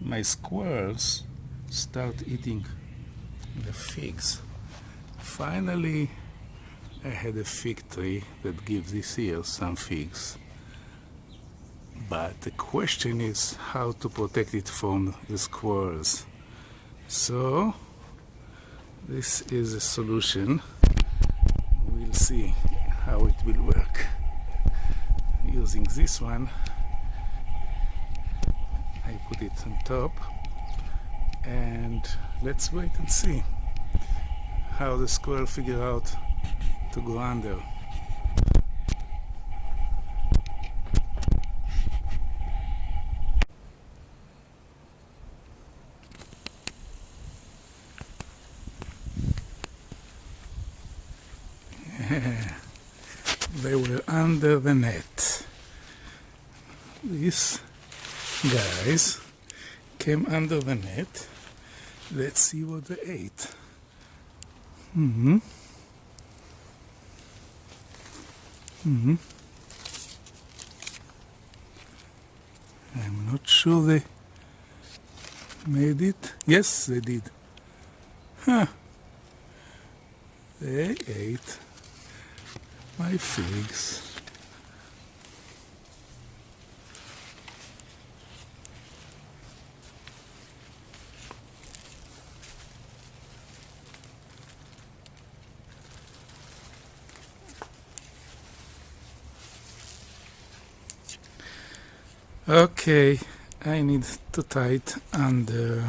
my squirrels start eating the figs. Finally, I had a fig tree that gives this year some figs. But the question is how to protect it from the squirrels. So, this is a solution. We'll see how it will work. Using this one, I put it on top, and let's wait and see how the squirrel figure out to go under. They were under the net. These guys came under the net. Let's see what they ate. I'm not sure they made it. Yes, they did. They ate my figs. Okay, I need to tie it under